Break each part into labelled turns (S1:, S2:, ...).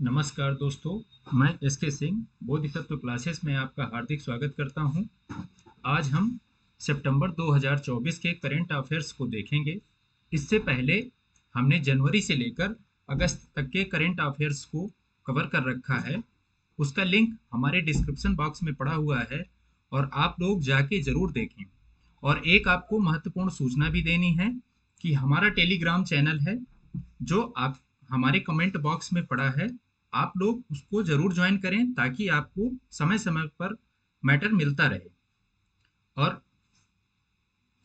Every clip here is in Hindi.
S1: नमस्कार दोस्तों, मैं एस.के. सिंह बोधिसत्व क्लासेस में आपका हार्दिक स्वागत करता हूं। आज हम सितंबर 2024 के करंट अफेयर्स को देखेंगे। इससे पहले हमने जनवरी से लेकर अगस्त तक के करंट अफेयर्स को कवर कर रखा है। उसका लिंक हमारे डिस्क्रिप्शन बॉक्स में पड़ा हुआ है और आप लोग जाके ज़रूर देखें। और एक आपको महत्वपूर्ण सूचना भी देनी है कि हमारा टेलीग्राम चैनल है जो आप हमारे कमेंट बॉक्स में पड़ा है। आप लोग उसको जरूर ज्वाइन करें ताकि आपको समय समय पर मैटर मिलता रहे। और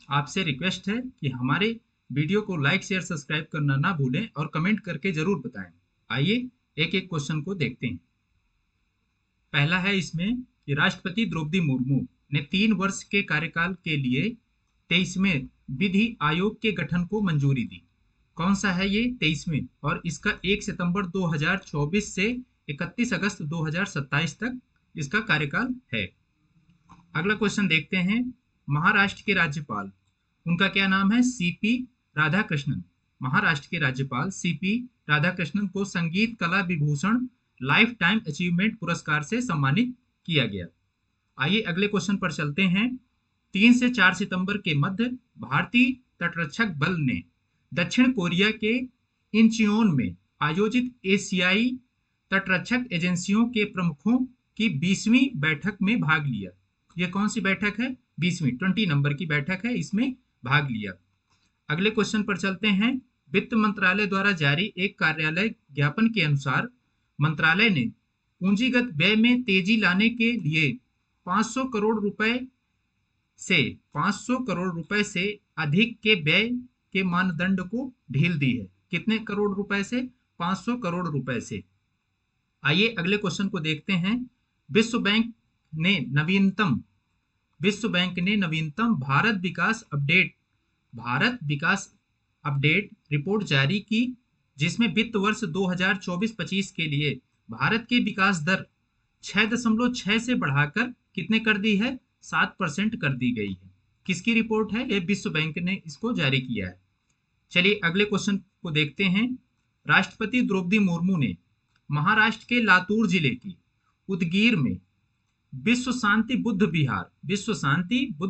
S1: आपसे रिक्वेस्ट है कि हमारे वीडियो को लाइक शेयर सब्सक्राइब करना ना भूलें और कमेंट करके जरूर बताएं। आइए एक एक क्वेश्चन को देखते हैं। पहला है इसमें कि राष्ट्रपति द्रौपदी मुर्मू ने 3 वर्ष के कार्यकाल के लिए 23वें विधि आयोग के गठन को मंजूरी दी। कौन सा है ये 23वें? और इसका 1 सितंबर 2024 से 31 अगस्त 2027 तक इसका कार्यकाल है। अगला क्वेश्चन देखते हैं। महाराष्ट्र के राज्यपाल, उनका क्या नाम है? सीपी राधाकृष्णन। महाराष्ट्र के राज्यपाल सीपी राधाकृष्णन को संगीत कला विभूषण लाइफ टाइम अचीवमेंट पुरस्कार से सम्मानित किया गया। आइए अगले क्वेश्चन पर चलते हैं। 3 से 4 सितंबर के मध्य भारतीय तटरक्षक बल ने दक्षिण कोरिया के इंचियोन में आयोजित एशियाई तटरक्षक एजेंसियों के प्रमुखों की 20वीं बैठक में भाग लिया। यह कौन सी बैठक है? 20वीं 20 नंबर की बैठक है, इसमें भाग लिया। अगले क्वेश्चन पर चलते हैं। वित्त मंत्रालय द्वारा जारी एक कार्यालय ज्ञापन के अनुसार मंत्रालय ने पूंजीगत व्यय में तेजी लाने के लिए 500 करोड़ रुपए से अधिक के व्यय के मानदंड को ढील दी है। कितने करोड़ रुपए से? 500 करोड़ रुपए से। आइए अगले क्वेश्चन को देखते हैं। विश्व बैंक ने नवीनतम भारत विकास अपडेट रिपोर्ट जारी की, जिसमें वित्त वर्ष 2024-25 के लिए भारत की विकास दर 6.6 से बढ़ाकर कितने कर दी है? 7% कर दी गई है। किसकी रिपोर्ट है? ये विश्व बैंक ने इसको जारी किया है। चलिए अगले क्वेश्चन को देखते हैं। राष्ट्रपति द्रौपदी मुर्मू ने महाराष्ट्र के लातूर जिले की उदगीर में विश्व शांति बुद्ध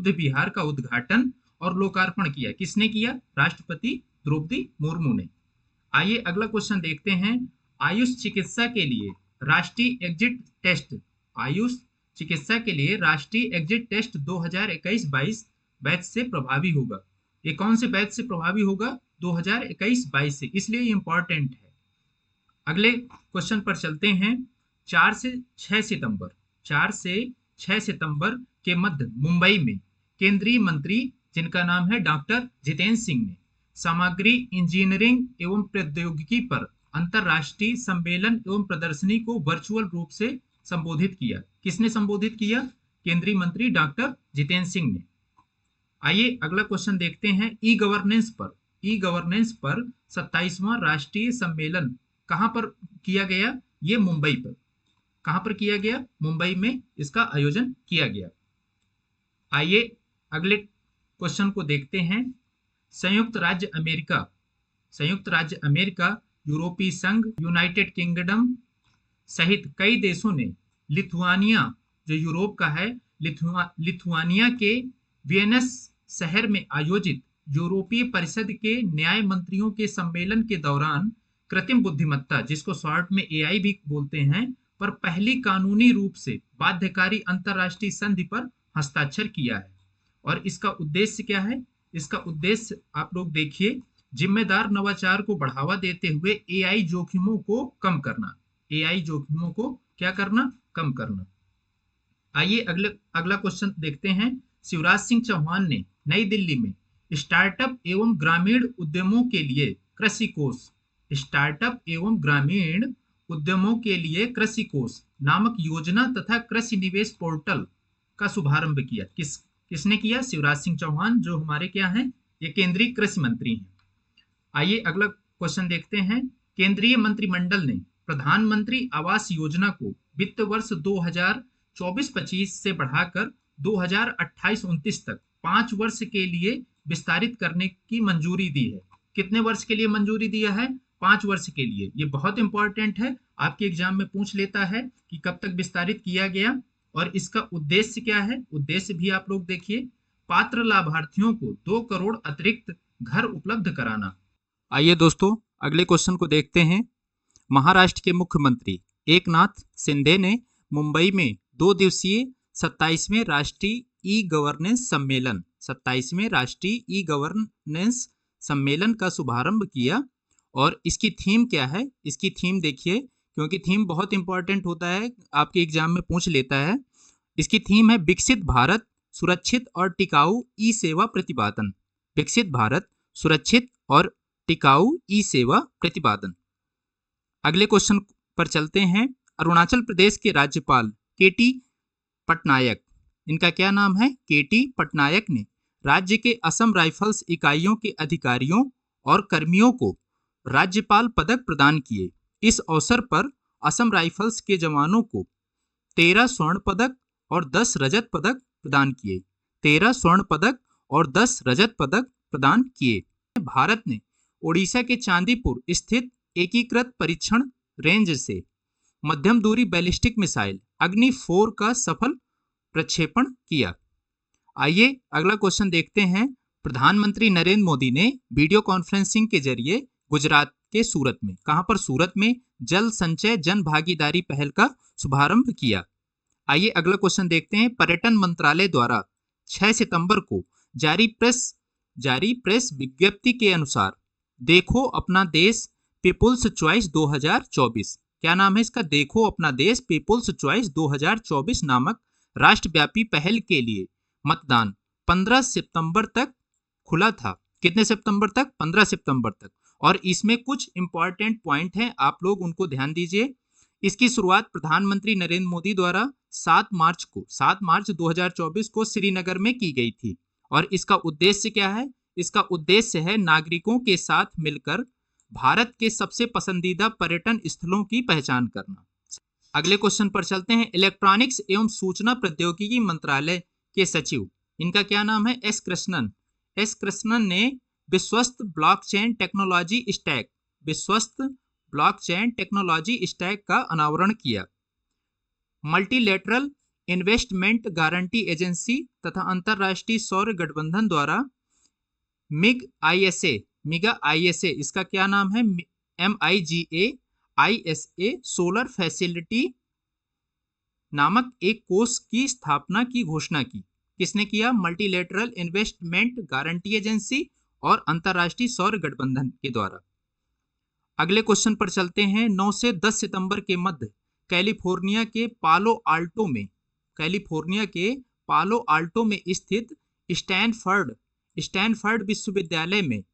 S1: विहार का उद्घाटन और लोकार्पण किया। किसने किया? राष्ट्रपति द्रौपदी मुर्मू ने। आइए अगला क्वेश्चन देखते हैं। आयुष चिकित्सा के लिए राष्ट्रीय एग्जिट टेस्ट 2021-22 बैच से प्रभावी होगा। ये कौन से बैच से प्रभावी होगा? 2021-22 से, इसलिए ये इंपॉर्टेंट है। अगले क्वेश्चन पर चलते हैं। 4 से 6 सितंबर के मध्य मुंबई में केंद्रीय मंत्री, जिनका नाम है डॉक्टर जितेंद्र सिंह ने सामग्री इंजीनियरिंग एवं प्रौद्योगिकी पर अंतरराष्ट्रीय सम्मेलन एवं प्रदर्शनी को वर्चुअल रूप से संबोधित किया। किसने संबोधित किया? केंद्रीय मंत्री डॉक्टर जितेंद्र सिंह ने। आइए अगला क्वेश्चन देखते हैं। ई गवर्नेंस पर 27वां राष्ट्रीय सम्मेलन कहां पर किया गया? ये मुंबई पर। कहां पर किया गया? मुंबई में इसका आयोजन किया गया। आइए अगले क्वेश्चन को देखते हैं। संयुक्त राज्य अमेरिका, यूरोपीय संघ, यूनाइटेड किंगडम सहित कई देशों ने लिथुआनिया, जो यूरोप का है, लिथुआनिया के वियनस शहर में आयोजित यूरोपीय परिषद के न्याय मंत्रियों के सम्मेलन के दौरान कृत्रिम बुद्धिमत्ता, जिसको शॉर्ट में एआई भी बोलते हैं, पर पहली कानूनी रूप से बाध्यकारी अंतरराष्ट्रीय संधि पर हस्ताक्षर किया है। और इसका उद्देश्य क्या है? इसका उद्देश्य आप लोग देखिए, जिम्मेदार नवाचार को बढ़ावा देते हुए एआई जोखिमों को कम करना। कम करना। आइए अगला क्वेश्चन देखते हैं। शिवराज सिंह चौहान ने नई दिल्ली में स्टार्टअप एवं ग्रामीण उद्यमों के लिए कृषि कोष नामक योजना तथा कृषि निवेश पोर्टल का शुभारंभ किया। किसने किया? शिवराज सिंह चौहान, जो हमारे क्या हैं? ये केंद्रीय कृषि मंत्री हैं। आइए अगला क्वेश्चन देखते हैं। केंद्रीय मंत्रिमंडल ने प्रधानमंत्री आवास योजना को वित्त वर्ष 2024-25 से बढ़ाकर 2028-29 तक 5 वर्ष के लिए विस्तारित करने की मंजूरी दी है। कितने वर्ष के लिए मंजूरी दिया है? 5 वर्ष के लिए। ये बहुत इंपॉर्टेंट है। आपके एग्जाम में पूछ लेता है कि कब तक विस्तारित किया गया और इसका उद्देश्य क्या है। उद्देश्य भी आप लोग देखिए, पात्र लाभार्थियों को 2 करोड़ अतिरिक्त घर उपलब्ध कराना। आइए दोस्तों अगले क्वेश्चन को देखते हैं। महाराष्ट्र के मुख्यमंत्री एकनाथ शिंदे ने मुंबई में 2 दिवसीय 27वें राष्ट्रीय ई गवर्नेंस सम्मेलन का शुभारंभ किया। और इसकी थीम क्या है, इसकी थीम देखिए, क्योंकि थीम बहुत इंपॉर्टेंट होता है, आपके एग्जाम में पूछ लेता है। इसकी थीम है विकसित भारत सुरक्षित और टिकाऊ ई सेवा प्रतिपादन। विकसित भारत सुरक्षित और टिकाऊ ई सेवा प्रतिपादन। अगले क्वेश्चन पर चलते हैं। अरुणाचल प्रदेश के राज्यपाल केटी पटनायक, इनका क्या नाम है, केटी पटनायक ने राज्य के असम राइफल्स इकाइयों के अधिकारियों और कर्मियों को राज्यपाल पदक प्रदान किए। इस अवसर पर असम राइफल्स के जवानों को 13 स्वर्ण पदक और 10 रजत पदक प्रदान किए। 13 स्वर्ण पदक और 10 रजत पदक प्रदान किए। भारत ने ओडिशा के चांदीपुर स्थित एकीकृत परीक्षण रेंज से मध्यम दूरी बैलिस्टिक मिसाइल अग्नि 4 का सफल प्रक्षेपण किया। आइए अगला क्वेश्चन देखते हैं। प्रधानमंत्री नरेंद्र मोदी ने वीडियो कॉन्फ्रेंसिंग के जरिए गुजरात के सूरत में, कहां पर, सूरत में जल संचय जन भागीदारी पहल का शुभारंभ किया। आइए अगला क्वेश्चन देखते हैं। पर्यटन मंत्रालय द्वारा 6 सितंबर को जारी प्रेस विज्ञप्ति के अनुसार देखो अपना देश पीपुल्स चॉइस 2024, क्या नाम है इसका, देखो अपना देश पीपुल्स चॉइस 2024 नामक राष्ट्रव्यापी पहल के लिए मतदान 15 सितंबर तक खुला था। कितने सितंबर तक, 15 सितंबर तक। और इसमें कुछ इंपॉर्टेंट पॉइंट हैं, आप लोग उनको ध्यान दीजिए। इसकी शुरुआत प्रधानमंत्री नरेंद्र मोदी द्वारा 7 मार्च 2024 को श्रीनगर में की गई थी। और इसका उद्देश्य क्या है, इसका उद्देश्य है नागरिकों के साथ मिलकर भारत के सबसे पसंदीदा पर्यटन स्थलों की पहचान करना। अगले क्वेश्चन पर चलते हैं। इलेक्ट्रॉनिक्स एवं सूचना प्रौद्योगिकी मंत्रालय के सचिव, इनका क्या नाम है, एस कृष्णन ने विश्वस्त ब्लॉकचेन टेक्नोलॉजी स्टैक का अनावरण किया। मल्टीलेटरल इन्वेस्टमेंट गारंटी एजेंसी तथा अंतरराष्ट्रीय सौर गठबंधन द्वारा मिगा आईएसए, इसका क्या नाम है, MIGA-ISA सोलर फैसिलिटी नामक एक कोष की स्थापना की घोषणा की। किसने किया, मल्टीलेटरल इन्वेस्टमेंट गारंटी एजेंसी और अंतरराष्ट्रीय सौर गठबंधन के द्वारा। अगले क्वेश्चन पर चलते हैं। 9 से 10 सितंबर के मध्य कैलिफोर्निया के पालो आल्टो में स्थित स्टैनफोर्ड विश्वविद्यालय में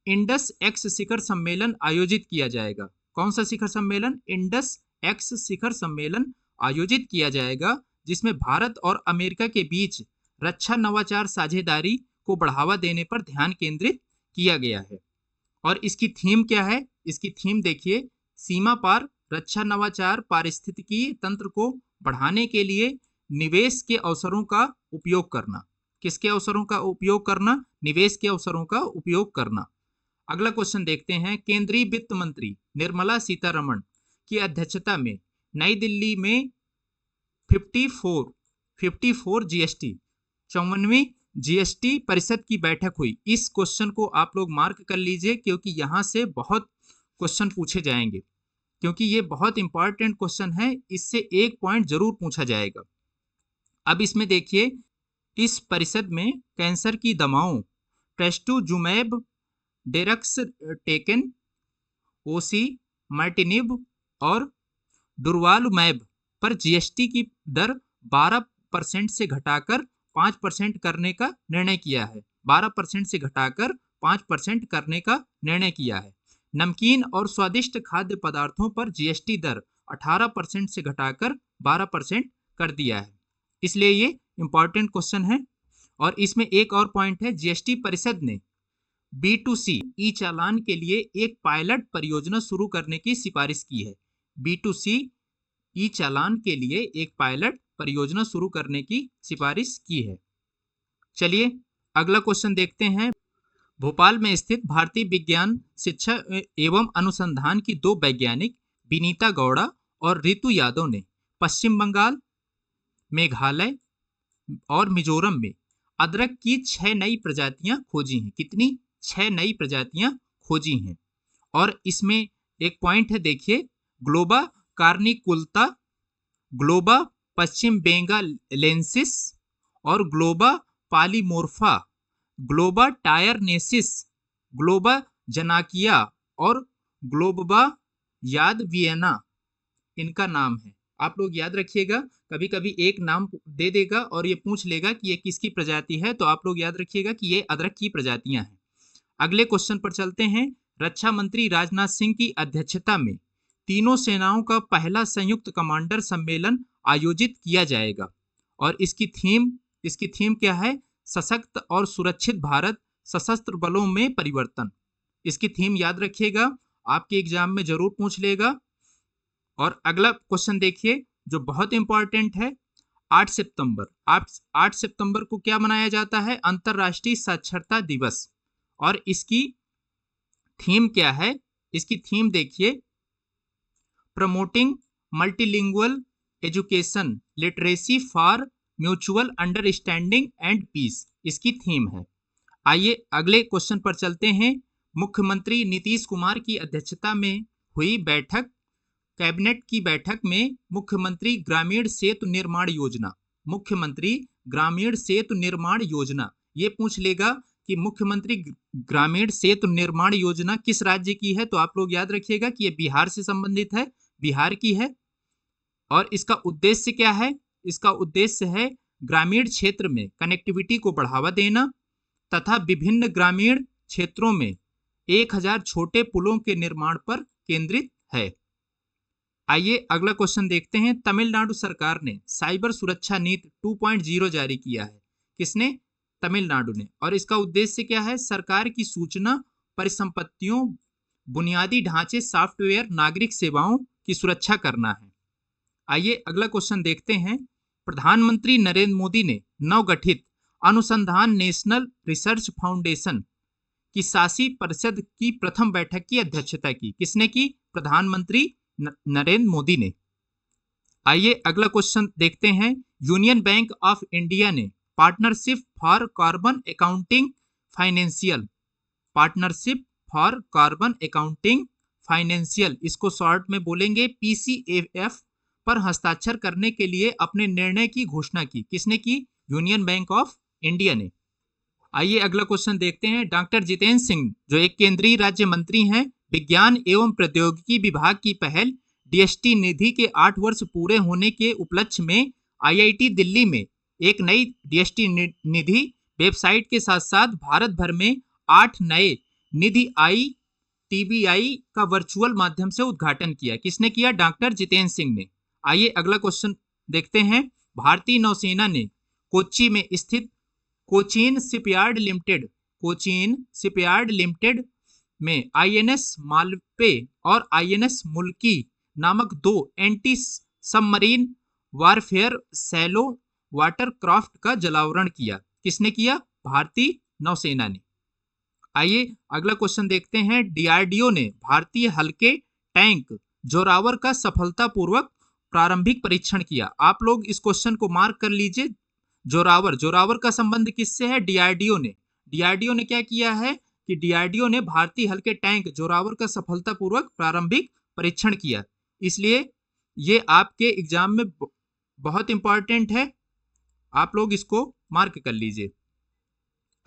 S1: इंडस एक्स शिखर सम्मेलन आयोजित किया जाएगा। कौन सा शिखर सम्मेलन, इंडस एक्स शिखर सम्मेलन आयोजित किया जाएगा, जिसमें भारत और अमेरिका के बीच रक्षा नवाचार साझेदारी को बढ़ावा देने पर ध्यान केंद्रित किया गया है। और इसकी थीम क्या है, इसकी थीम देखिए, सीमा पार रक्षा नवाचार पारिस्थितिकी तंत्र को बढ़ाने के लिए निवेश के अवसरों का उपयोग करना। किसके अवसरों का उपयोग करना, निवेश के अवसरों का उपयोग करना। अगला क्वेश्चन देखते हैं। केंद्रीय वित्त मंत्री निर्मला सीतारमण की अध्यक्षता में नई दिल्ली में 54 54वीं जीएसटी परिषद की बैठक हुई। इस क्वेश्चन को आप लोग मार्क कर लीजिए, क्योंकि यहां से बहुत क्वेश्चन पूछे जाएंगे, क्योंकि ये बहुत इंपॉर्टेंट क्वेश्चन है, इससे एक पॉइंट जरूर पूछा जाएगा। अब इसमें देखिए, इस परिषद में कैंसर की दवाओं ट्रेस्टुजुमैब डेरक्सटेकन, ओसिमर्टिनिब और डुरवालुमैब पर जीएसटी की दर 12% से घटाकर 5% करने का निर्णय किया है। 12% से घटाकर 5% करने का निर्णय किया है। नमकीन और स्वादिष्ट खाद्य पदार्थों पर जीएसटी दर 18% से घटाकर 12% कर दिया है। इसलिए ये इंपॉर्टेंट क्वेश्चन है। और इसमें एक और पॉइंट है, जीएसटी परिषद ने B2C ई चालान के लिए एक पायलट परियोजना शुरू करने की सिफारिश की है। B2C ई चालान के लिए एक पायलट परियोजना शुरू करने की सिफारिश की है। चलिए अगला क्वेश्चन देखते हैं। भोपाल में स्थित भारतीय विज्ञान शिक्षा एवं अनुसंधान की 2 वैज्ञानिक विनीता गौड़ा और रितु यादव ने पश्चिम बंगाल, मेघालय और मिजोरम में अदरक की 6 नई प्रजातियां खोजी हैं। कितनी? 6 नई प्रजातियां खोजी हैं। और इसमें एक पॉइंट है, देखिए, ग्लोबा कार्निकुलता, ग्लोबा पश्चिम बेंगालेंसिस और ग्लोबा पॉलीमोर्फा, ग्लोबा टायरनेसिस, ग्लोबा जनाकिया और ग्लोबा यादवियना इनका नाम है। आप लोग याद रखिएगा, कभी कभी एक नाम दे देगा और ये पूछ लेगा कि ये किसकी प्रजाति है, तो आप लोग याद रखिएगा कि ये अदरक की प्रजातियां हैं। अगले क्वेश्चन पर चलते हैं। रक्षा मंत्री राजनाथ सिंह की अध्यक्षता में तीनों सेनाओं का पहला संयुक्त कमांडर सम्मेलन आयोजित किया जाएगा और इसकी थीम क्या है? सशक्त और सुरक्षित भारत, सशस्त्र बलों में परिवर्तन। इसकी थीम याद रखिएगा, आपके एग्जाम में जरूर पूछ लेगा। और अगला क्वेश्चन देखिए जो बहुत इंपॉर्टेंट है। 8 सितंबर को क्या मनाया जाता है? अंतरराष्ट्रीय साक्षरता दिवस। और इसकी थीम क्या है? इसकी थीम देखिए, promoting multilingual education, literacy for mutual understanding and peace, इसकी थीम है। आइए अगले क्वेश्चन पर चलते हैं। मुख्यमंत्री नीतीश कुमार की अध्यक्षता में हुई कैबिनेट की बैठक में मुख्यमंत्री ग्रामीण सेतु निर्माण योजना ये पूछ लेगा कि मुख्यमंत्री ग्रामीण सेतु निर्माण योजना किस राज्य की है? तो आप लोग याद रखिएगा कि ये बिहार से संबंधित है, बिहार की है। और इसका उद्देश्य क्या है? इसका उद्देश्य है ग्रामीण क्षेत्र में कनेक्टिविटी को बढ़ावा देना तथा विभिन्न ग्रामीण क्षेत्रों में 1000 छोटे पुलों के निर्माण पर केंद्रित है। आइए अगला क्वेश्चन देखते हैं। तमिलनाडु सरकार ने साइबर सुरक्षा नीति 2.0 जारी किया है। किसने? तमिलनाडु ने। और इसका उद्देश्य क्या है? सरकार की सूचना परिसंपत्तियों, बुनियादी ढांचे, सॉफ्टवेयर, नागरिक सेवाओं की सुरक्षा करना है। आइए अगला क्वेश्चन देखते हैं। प्रधानमंत्री नरेंद्र मोदी ने नवगठित अनुसंधान नेशनल रिसर्च फाउंडेशन की शासी परिषद की प्रथम बैठक की अध्यक्षता की। किसने की? प्रधानमंत्री नरेंद्र मोदी ने। आइए अगला क्वेश्चन देखते हैं। यूनियन बैंक ऑफ इंडिया ने partnership for carbon accounting financial, इसको शॉर्ट में बोलेंगे PCAF, पर हस्ताक्षर करने के लिए अपने निर्णय की घोषणा की। किसने की? यूनियन बैंक ऑफ इंडिया ने। आइए अगला क्वेश्चन देखते हैं। डॉक्टर जितेंद्र सिंह जो एक केंद्रीय राज्य मंत्री हैं, विज्ञान एवं प्रौद्योगिकी विभाग की पहल DST निधि के 8 वर्ष पूरे होने के उपलक्ष्य में IIT दिल्ली में एक नई DST निधि वेबसाइट के साथ साथ भारत भर में 8 नए निधि TBI का वर्चुअल माध्यम से उद्घाटन किया। किसने किया? डॉक्टर जितेंद्र सिंह ने। आइए अगला क्वेश्चन देखते हैं। भारतीय नौसेना ने कोच्चि में स्थित कोचीन शिपयार्ड लिमिटेड में INS मालपे और INS मुल्की नामक 2 anti submarine warfare shallow watercraft का जलावरण किया। किसने किया? भारतीय नौसेना ने। आइए अगला क्वेश्चन देखते हैं। DRDO ने भारतीय हल्के टैंक जोरावर का सफलतापूर्वक प्रारंभिक परीक्षण किया। आप लोग इस क्वेश्चन को मार्क कर लीजिए। जोरावर का संबंध किससे है? DRDO ने क्या किया है कि DRDO ने भारतीय हल्के टैंक जोरावर का सफलतापूर्वक प्रारंभिक परीक्षण किया। इसलिए ये आपके एग्जाम में बहुत इंपॉर्टेंट है, आप लोग इसको मार्क कर लीजिए।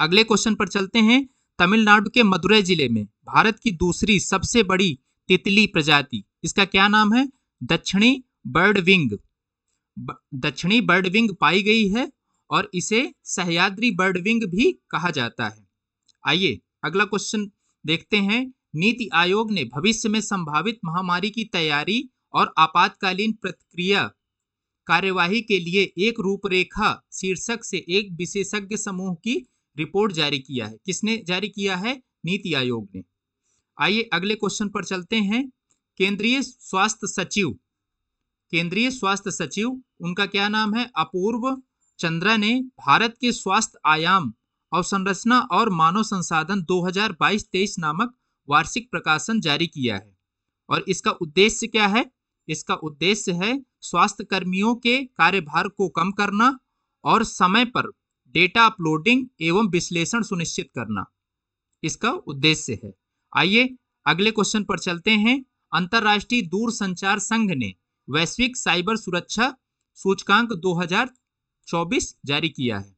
S1: अगले क्वेश्चन पर चलते हैं। तमिलनाडु के मदुरै जिले में भारत की दूसरी सबसे बड़ी तितली प्रजाति, इसका क्या नाम है? दक्षिणी बर्डविंग पाई गई है और इसे सह्याद्री बर्डविंग भी कहा जाता है। आइए अगला क्वेश्चन देखते हैं। नीति आयोग ने भविष्य में संभावित महामारी की तैयारी और आपातकालीन प्रतिक्रिया कार्यवाही के लिए एक रूपरेखा शीर्षक से एक विशेषज्ञ समूह की रिपोर्ट जारी किया है। किसने जारी किया है? नीति आयोग ने। आइए अगले क्वेश्चन पर चलते हैं। केंद्रीय स्वास्थ्य सचिव उनका क्या नाम है? अपूर्व चंद्रा ने भारत के स्वास्थ्य आयाम, अवसंरचना और मानव संसाधन 2022-23 नामक वार्षिक प्रकाशन जारी किया है। और इसका उद्देश्य क्या है? इसका उद्देश्य है स्वास्थ्य कर्मियों के कार्यभार को कम करना और समय पर डेटा अपलोडिंग एवं विश्लेषण सुनिश्चित करना इसका उद्देश्य है। आइए अगले क्वेश्चन पर चलते हैं। अंतर्राष्ट्रीय दूरसंचार संघ ने वैश्विक साइबर सुरक्षा सूचकांक 2024 जारी किया है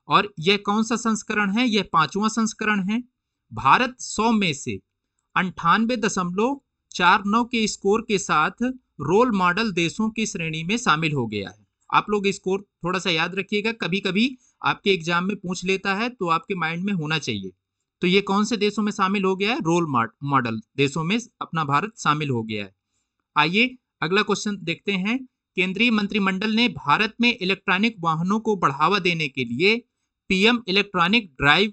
S1: और यह कौन सा संस्करण है? यह 5वां संस्करण है। भारत 100 में से 98.49 के स्कोर के साथ रोल मॉडल देशों की श्रेणी में शामिल हो गया है। आप लोग स्कोर थोड़ा सा याद रखिएगा, कभी कभी आपके एग्जाम में पूछ लेता है तो आपके माइंड में होना चाहिए। तो ये कौन से देशों में शामिल हो गया है? रोल मॉडल देशों में अपना भारत शामिल हो गया है। आइए अगला क्वेश्चन देखते हैं। केंद्रीय मंत्रिमंडल ने भारत में इलेक्ट्रॉनिक वाहनों को बढ़ावा देने के लिए PM electronic drive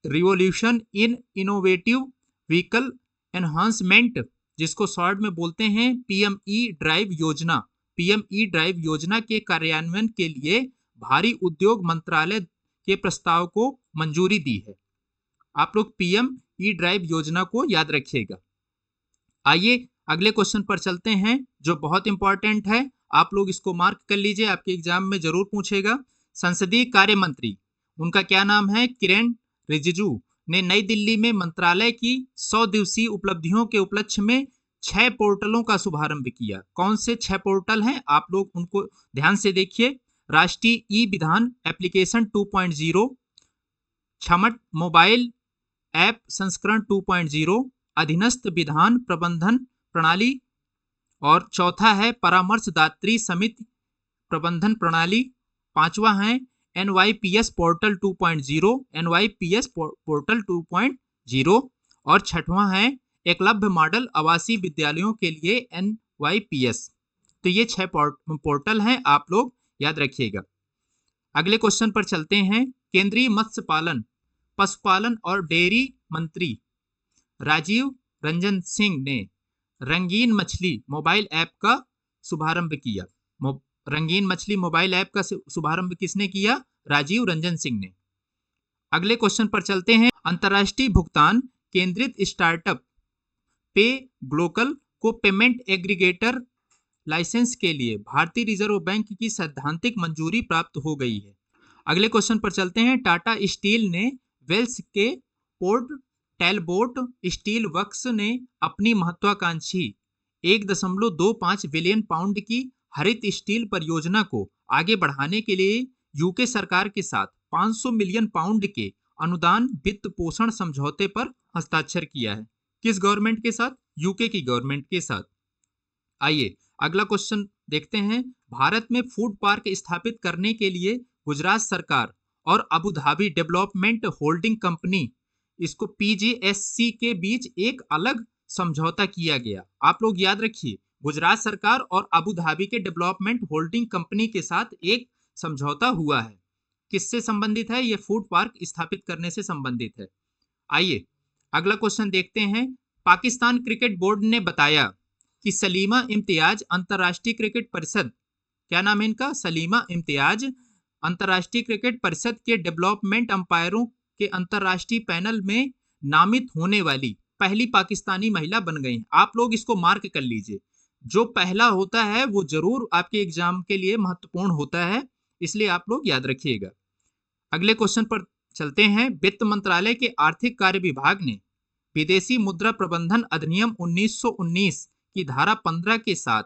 S1: revolution in innovative vehicle enhancement, जिसको शॉर्ट में बोलते हैं पीएमई ड्राइव योजना के कार्यान्वयन के लिए भारी उद्योग मंत्रालय के प्रस्ताव को मंजूरी दी है। आप लोग पीएमई ड्राइव योजना को याद रखिएगा। आइए अगले क्वेश्चन पर चलते हैं जो बहुत इंपॉर्टेंट है, आप लोग इसको मार्क कर लीजिए, आपके एग्जाम में जरूर पूछेगा। संसदीय कार्य मंत्री, उनका क्या नाम है? किरेन रिजिजू ने नई दिल्ली में मंत्रालय की 100 दिवसीय उपलब्धियों के उपलक्ष्य में 6 पोर्टलों का शुभारंभ किया। कौन से 6 पोर्टल हैं? आप लोग उनको ध्यान से देखिए। राष्ट्रीय ई विधान एप्लीकेशन 2.0, छमट मोबाइल ऐप संस्करण 2.0, अधीनस्थ विधान प्रबंधन प्रणाली, और चौथा है परामर्शदात्री समिति प्रबंधन प्रणाली, पांचवा है NYPS पोर्टल 2.0 और छठवां है एकलव्य मॉडल आवासीय विद्यालयों के लिए NYPS। तो ये 6 पोर्टल हैं, आप लोग याद रखिएगा। अगले क्वेश्चन पर चलते हैं। केंद्रीय मत्स्य पालन, पशुपालन और डेयरी मंत्री राजीव रंजन सिंह ने रंगीन मछली मोबाइल ऐप का शुभारंभ किया। रंगीन मछली मोबाइल ऐप का शुभारंभ किसने किया? राजीव रंजन सिंह ने। अगले क्वेश्चन पर चलते हैं। अंतर्राष्ट्रीय भुगतान केंद्रित स्टार्टअप पे ग्लोकल को पेमेंट एग्रीगेटर लाइसेंस के लिए भारतीय रिजर्व बैंक की सैद्धांतिक मंजूरी प्राप्त हो गई है। अगले क्वेश्चन पर चलते हैं। टाटा स्टील ने वेल्स के पोर्ट टैलबोट स्टील वर्क्स ने अपनी महत्वाकांक्षी 1.25 बिलियन पाउंड की हरित स्टील परियोजना को आगे बढ़ाने के लिए यूके सरकार के साथ 500 मिलियन पाउंड के अनुदान वित्त पोषण समझौते पर हस्ताक्षर किया है। किस गवर्नमेंट के साथ? यूके की गवर्नमेंट के साथ। आइए अगला क्वेश्चन देखते हैं। भारत में फूड पार्क स्थापित करने के लिए गुजरात सरकार और Abu Dhabi development holding company, इसको PGSC के बीच एक अलग समझौता किया गया। आप लोग याद रखिए, गुजरात सरकार और अबू धाबी के डेवलपमेंट होल्डिंग कंपनी के साथ एक समझौता हुआ है। किससे संबंधित है? यह फूड पार्क स्थापित करने से संबंधित है। आइए अगला क्वेश्चन देखते हैं। पाकिस्तान क्रिकेट बोर्ड ने बताया कि सलीमा इम्तियाज अंतर्राष्ट्रीय क्रिकेट परिषद, क्या नाम है इनका? सलीमा इम्तियाज अंतर्राष्ट्रीय क्रिकेट परिषद के डेवलपमेंट अंपायरों के अंतर्राष्ट्रीय पैनल में नामित होने वाली पहली पाकिस्तानी महिला बन गई। आप लोग इसको मार्क कर लीजिए। जो पहला होता है वो जरूर आपके एग्जाम के लिए महत्वपूर्ण होता है, इसलिए आप लोग याद रखिएगा। अगले क्वेश्चन पर चलते हैं। वित्त मंत्रालय के आर्थिक कार्य विभाग ने विदेशी मुद्रा प्रबंधन अधिनियम 1919 की धारा 15 के साथ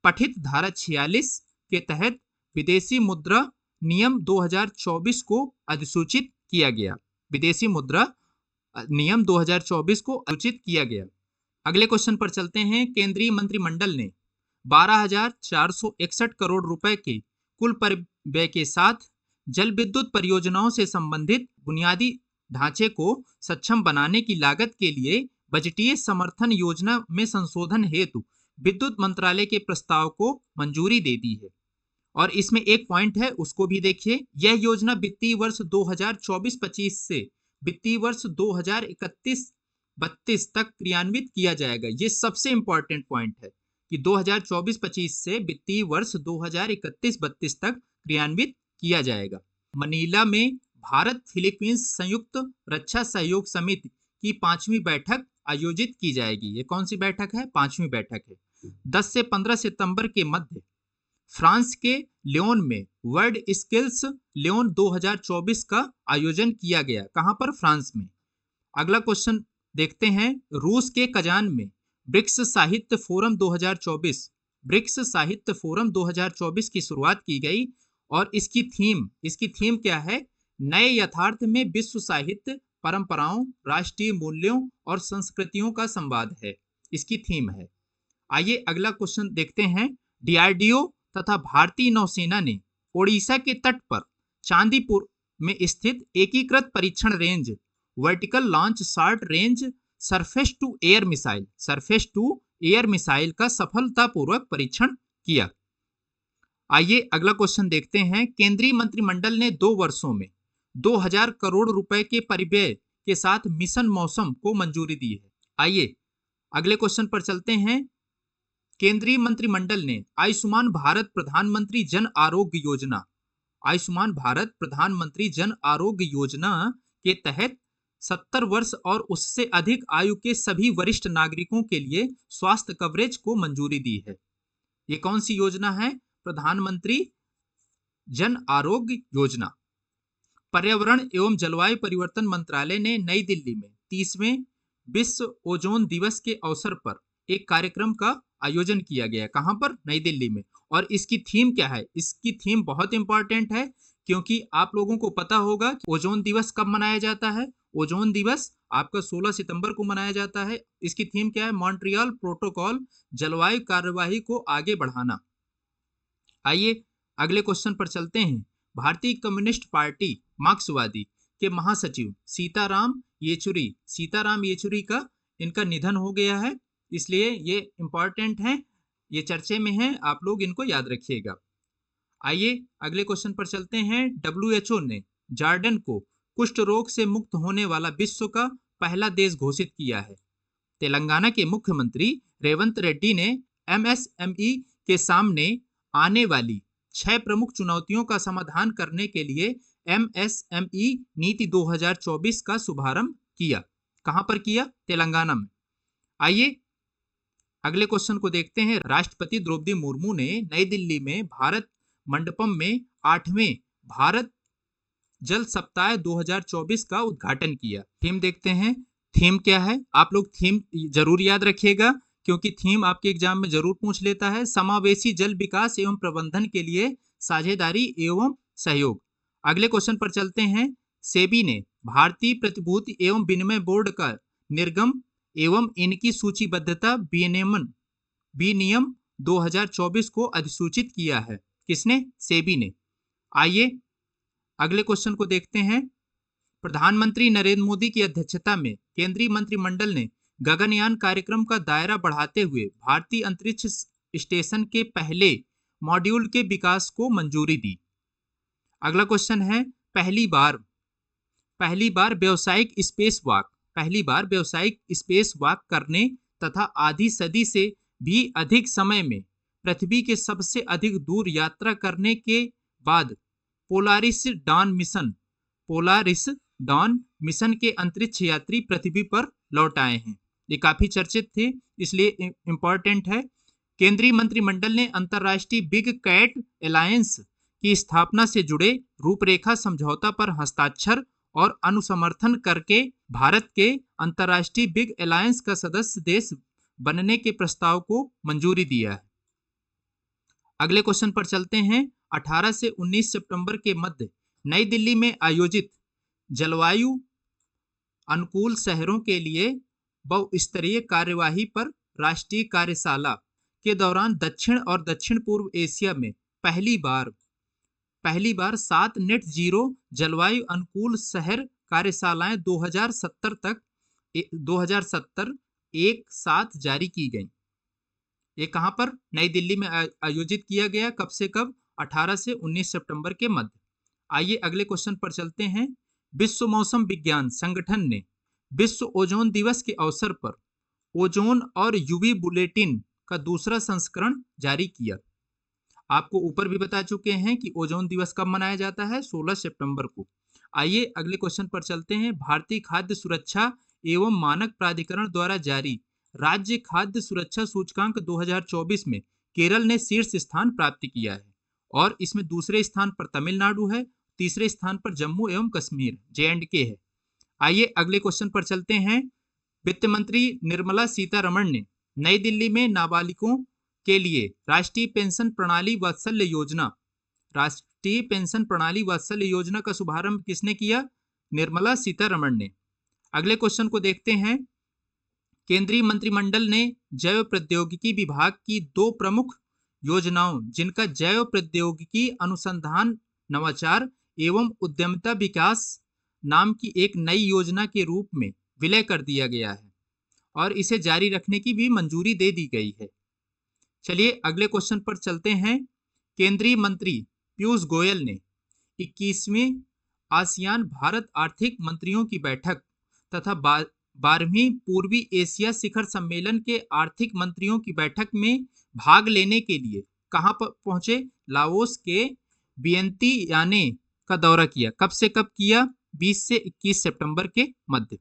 S1: पठित धारा 46 के तहत विदेशी मुद्रा नियम 2024 को अधिसूचित किया गया। विदेशी मुद्रा नियम 2024 को अधिसूचित किया गया। अगले क्वेश्चन पर चलते हैं। केंद्रीय मंत्रिमंडल ने 12,461 करोड़ रुपए के कुल परिव्यय के साथ जल विद्युत परियोजनाओं से संबंधित बुनियादी ढांचे को सक्षम बनाने की लागत के लिए बजटीय समर्थन योजना में संशोधन हेतु विद्युत मंत्रालय के प्रस्ताव को मंजूरी दे दी है। और इसमें एक पॉइंट है, उसको भी देखिए। यह योजना वित्तीय वर्ष 2024-25 से वित्तीय वर्ष 2031-32 तक क्रियान्वित किया जाएगा। ये सबसे इंपॉर्टेंट पॉइंट है कि 2024-25 से वित्तीय वर्ष 2031-32 तक क्रियान्वित किया जाएगा। मनीला में भारत फिलीपींस संयुक्त रक्षा सहयोग समिति की 5वीं बैठक आयोजित की जाएगी। ये कौन सी बैठक है? 5वीं बैठक है। 10 से 15 सितंबर के मध्य फ्रांस के लियोन में वर्ल्ड स्किल्स लियोन 2024 का आयोजन किया गया। कहां पर? फ्रांस में। अगला क्वेश्चन देखते हैं। रूस के कजान में ब्रिक्स साहित्य फोरम 2024 की शुरुआत की गई और इसकी थीम क्या है? नए यथार्थ में विश्व साहित्य, परंपराओं, राष्ट्रीय मूल्यों और संस्कृतियों का संवाद है, इसकी थीम है। आइए अगला क्वेश्चन देखते हैं। डीआरडीओ तथा भारतीय नौसेना ने ओडिशा के तट पर चांदीपुर में स्थित एकीकृत परीक्षण range vertical launch short range surface to air missile का सफलतापूर्वक परीक्षण किया। आइए अगला क्वेश्चन देखते हैं। केंद्रीय मंत्रिमंडल ने 2 वर्षों में 2000 करोड़ रुपए के परिव्यय के साथ मिशन मौसम को मंजूरी दी है। आइए अगले क्वेश्चन पर चलते हैं। केंद्रीय मंत्रिमंडल ने आयुष्मान भारत प्रधानमंत्री जन आरोग्य योजना के तहत 70 वर्ष और उससे अधिक आयु के सभी वरिष्ठ नागरिकों के लिए स्वास्थ्य कवरेज को मंजूरी दी है। ये कौन सी योजना है? प्रधानमंत्री जन आरोग्य योजना। पर्यावरण एवं जलवायु परिवर्तन मंत्रालय ने नई दिल्ली में 30वें विश्व ओजोन दिवस के अवसर पर एक कार्यक्रम का आयोजन किया गया। कहां पर? नई दिल्ली में। और इसकी थीम क्या है? इसकी थीम बहुत इंपॉर्टेंट है, क्योंकि आप लोगों को पता होगा कि ओजोन दिवस कब मनाया जाता है। ओजोन दिवस आपका 16 सितंबर को मनाया जाता है। इसकी थीम क्या है? मॉन्ट्रियल प्रोटोकॉल, जलवायु कार्यवाही को आगे बढ़ाना। आइए अगले क्वेश्चन पर चलते हैं। भारतीय कम्युनिस्ट पार्टी मार्क्सवादी के महासचिव सीताराम येचुरी का इनका निधन हो गया है, इसलिए ये इंपॉर्टेंट है, ये चर्चे में है, आप लोग इनको याद रखिएगा। आइए अगले क्वेश्चन पर चलते हैं। WHO ने जॉर्डन को कुष्ठ रोग से मुक्त होने वाला विश्व का पहला देश घोषित किया है। तेलंगाना के मुख्यमंत्री रेवंत रेड्डी ने MSME के सामने आने वाली 6 प्रमुख चुनौतियों का समाधान करने के लिए MSME नीति 2024 का शुभारंभ किया। कहां पर किया? तेलंगाना में। आइए अगले क्वेश्चन को देखते हैं। राष्ट्रपति द्रौपदी मुर्मू ने नई दिल्ली में भारत मंडपम में 8वें भारत जल सप्ताह 2024 का उद्घाटन किया। थीम देखते हैं। थीम क्या है? आप लोग थीम जरूर याद रखिएगा, क्योंकि थीम आपके एग्जाम में जरूर पूछ लेता है। समावेशी जल विकास एवं प्रबंधन के लिए साझेदारी एवं सहयोग। अगले क्वेश्चन पर चलते हैं। सेबी ने भारतीय प्रतिभूति एवं विनिमय बोर्ड का निर्गम एवं इनकी सूचीबद्धता विनियम 2024 को अधिसूचित किया है। किसने? सेबी ने। आइए अगले क्वेश्चन को देखते हैं। प्रधानमंत्री नरेंद्र मोदी की अध्यक्षता में केंद्रीय मंत्रिमंडल ने गगनयान कार्यक्रम का दायरा बढ़ाते हुए भारतीय अंतरिक्ष स्टेशन के पहले मॉड्यूल के विकास को मंजूरी दी। अगला क्वेश्चन है। पहली बार व्यावसायिक स्पेस वॉक करने तथा आधी सदी से भी अधिक समय में पृथ्वी के सबसे अधिक दूर यात्रा करने के बाद पोलारिस डॉन मिशन के अंतरिक्ष यात्री पृथ्वी पर लौट आए हैं। ये काफी चर्चित थे, इसलिए इंपॉर्टेंट है। केंद्रीय मंत्रिमंडल ने अंतर्राष्ट्रीय बिग कैट अलायंस की स्थापना से जुड़े रूपरेखा समझौता पर हस्ताक्षर और अनुसमर्थन करके भारत के अंतर्राष्ट्रीय बिग अलायंस का सदस्य देश बनने के प्रस्ताव को मंजूरी दिया है। अगले क्वेश्चन पर चलते हैं। 18 से 19 सितंबर के मध्य नई दिल्ली में आयोजित जलवायु अनुकूल शहरों के लिए बहुस्तरीय कार्यवाही पर राष्ट्रीय कार्यशाला के दौरान दक्षिण और दक्षिण पूर्व एशिया में पहली बार 7 नेट जीरो जलवायु अनुकूल शहर कार्यशालाएं 2070 एक साथ जारी की गई। ये कहां पर? नई दिल्ली में आयोजित किया गया। कब से कब? 18 से 19 सितंबर के मध्य। आइए अगले क्वेश्चन पर चलते हैं। विश्व मौसम विज्ञान संगठन ने विश्व ओजोन दिवस के अवसर पर ओजोन और यूवी बुलेटिन का दूसरा संस्करण जारी किया। आपको ऊपर भी बता चुके हैं कि ओजोन दिवस कब मनाया जाता है? 16 सितंबर को। आइए अगले क्वेश्चन पर चलते हैं। भारतीय खाद्य सुरक्षा एवं मानक प्राधिकरण द्वारा जारी राज्य खाद्य सुरक्षा सूचकांक 2024 में केरल ने शीर्ष स्थान प्राप्त किया है और इसमें दूसरे स्थान पर तमिलनाडु है, तीसरे स्थान पर जम्मू एवं कश्मीर J&K है। आइए अगले क्वेश्चन पर चलते हैं। वित्त मंत्री निर्मला सीतारमण ने नई दिल्ली में नाबालिगों के लिए राष्ट्रीय पेंशन प्रणाली वात्सल्य योजना का शुभारंभ किसने किया? निर्मला सीतारमण ने। अगले क्वेश्चन को देखते हैं। केंद्रीय मंत्रिमंडल ने जैव प्रौद्योगिकी विभाग की 2 प्रमुख योजनाओं जिनका जैव प्रौद्योगिकी अनुसंधान नवाचार एवं उद्यमिता विकास नाम की एक नई योजना के रूप में विलय कर दिया गया है और इसे जारी रखने की भी मंजूरी दे दी गई है। चलिए अगले क्वेश्चन पर चलते हैं। केंद्रीय मंत्री पीयूष गोयल ने 21वीं आसियान भारत आर्थिक मंत्रियों की बैठक तथा 12वीं पूर्वी एशिया शिखर सम्मेलन के आर्थिक मंत्रियों की बैठक में भाग लेने के लिए कहां पर पहुंचे? लाओस के वियंतियाने का दौरा किया। कब से कब किया? 20 से 21 सितंबर के मध्य।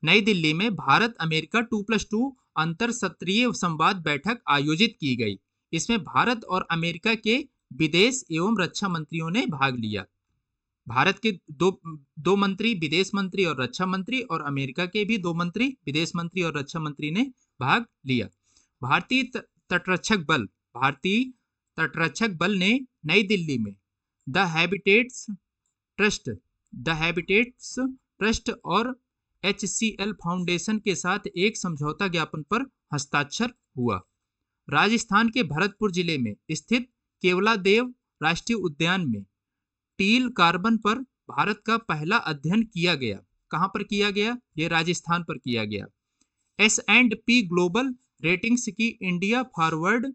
S1: नई दिल्ली में भारत अमेरिका 2+2 अंतर सत्रीय संवाद बैठक आयोजित की गई। इसमें भारत और अमेरिका के विदेश एवं रक्षा मंत्रियों ने भाग लिया। भारत के दो मंत्री विदेश मंत्री और रक्षा मंत्री और अमेरिका के भी 2 मंत्री विदेश मंत्री और रक्षा मंत्री ने भाग लिया। भारतीय तटरक्षक बल ने नई दिल्ली में द हैबिटेट्स ट्रस्ट और HCL फाउंडेशन के साथ एक समझौता ज्ञापन पर हस्ताक्षर हुआ। राजस्थान के भरतपुर जिले में स्थित केवलादेव राष्ट्रीय उद्यान में टील कार्बन पर भारत का पहला अध्ययन किया गया। कहां पर किया गया? यह राजस्थान पर किया गया। S&P ग्लोबल रेटिंग्स की इंडिया फॉरवर्ड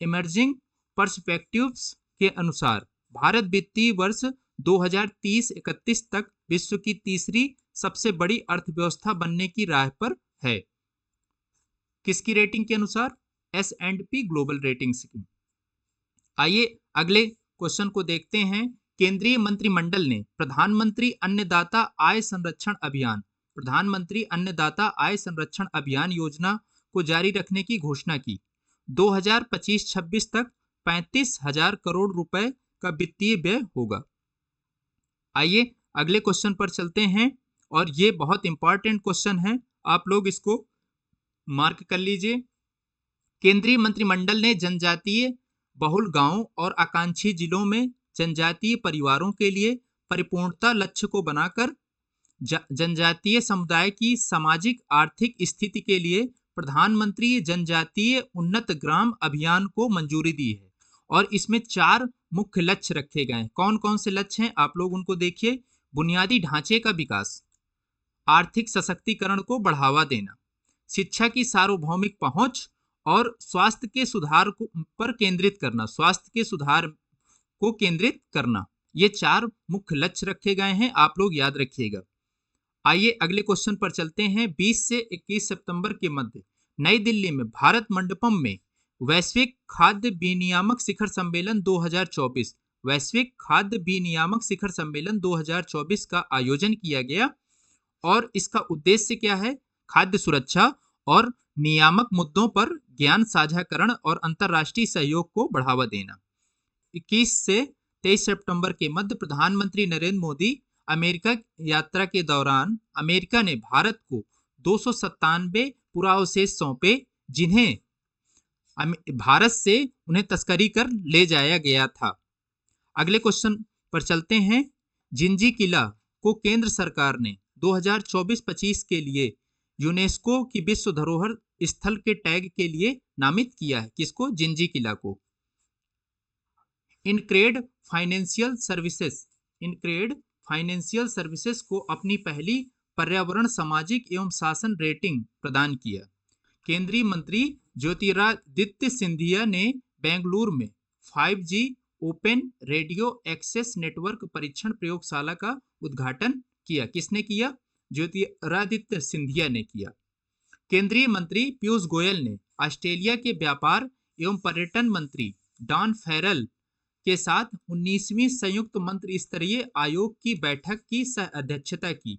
S1: इमर्जिंग पर्सपेक्टिव्स के अनुसार भारत वित्तीय वर्ष 2030-31 तक विश्व की तीसरी सबसे बड़ी अर्थव्यवस्था बनने की राह पर है। किसकी रेटिंग के अनुसार? S&P ग्लोबल रेटिंग्स की। आइए अगले क्वेश्चन को देखते हैं। केंद्रीय मंत्रिमंडल ने प्रधानमंत्री अन्नदाता आय संरक्षण अभियान योजना को जारी रखने की घोषणा की। 2025-26 तक 35,000 करोड़ रुपए का वित्तीय व्यय होगा। आइए अगले क्वेश्चन पर चलते हैं और ये बहुत इंपॉर्टेंट क्वेश्चन है, आप लोग इसको मार्क कर लीजिए। केंद्रीय मंत्रिमंडल ने जनजातीय बहुल गांवों और आकांक्षी जिलों में जनजातीय परिवारों के लिए परिपूर्णता लक्ष्य को बनाकर जनजातीय समुदाय की सामाजिक आर्थिक स्थिति के लिए प्रधानमंत्री जनजातीय उन्नत ग्राम अभियान को मंजूरी दी है और इसमें 4 मुख्य लक्ष्य रखे गए हैं। कौन कौन से लक्ष्य हैं आप लोग उनको देखिए। बुनियादी ढांचे का विकास, आर्थिक सशक्तिकरण को बढ़ावा देना, शिक्षा की सार्वभौमिक पहुंच और स्वास्थ्य के सुधार पर केंद्रित करना। ये 4 मुख्य लक्ष्य रखे गए हैं, आप लोग याद रखिएगा। आइए अगले क्वेश्चन पर चलते हैं। 20 से 21 सितंबर के मध्य नई दिल्ली में भारत मंडपम में वैश्विक खाद्य विनियामक शिखर सम्मेलन 2024 का आयोजन किया गया और इसका उद्देश्य क्या है? खाद्य सुरक्षा और नियामक मुद्दों पर ज्ञान साझाकरण और अंतर्राष्ट्रीय सहयोग को बढ़ावा देना। 21 से 23 सितंबर के मध्य प्रधानमंत्री नरेंद्र मोदी अमेरिका यात्रा के दौरान अमेरिका ने भारत को 297 पुरावशेष सौंपे जिन्हें भारत से उन्हें तस्करी कर ले जाया गया था। अगले क्वेश्चन पर चलते हैं। जिंजी किला को केंद्र सरकार ने 2024-25 के लिए यूनेस्को की विश्व धरोहर स्थल के टैग के लिए नामित किया है। किसको? जिंजी किला को। इनक्रेड फाइनेंशियल सर्विसेज को अपनी पहली पर्यावरण सामाजिक एवं शासन रेटिंग प्रदान किया। केंद्रीय मंत्री ज्योतिरादित्य सिंधिया ने बेंगलुरु में 5G open radio access network परीक्षण प्रयोगशाला का उद्घाटन किया। किसने किया? ज्योतिरादित्य सिंधिया ने किया। केंद्रीय मंत्री पीयूष गोयल ने ऑस्ट्रेलिया के व्यापार एवं पर्यटन मंत्री डॉन फेरल के साथ 19वीं संयुक्त मंत्री स्तरीय आयोग की बैठक की सह अध्यक्षता की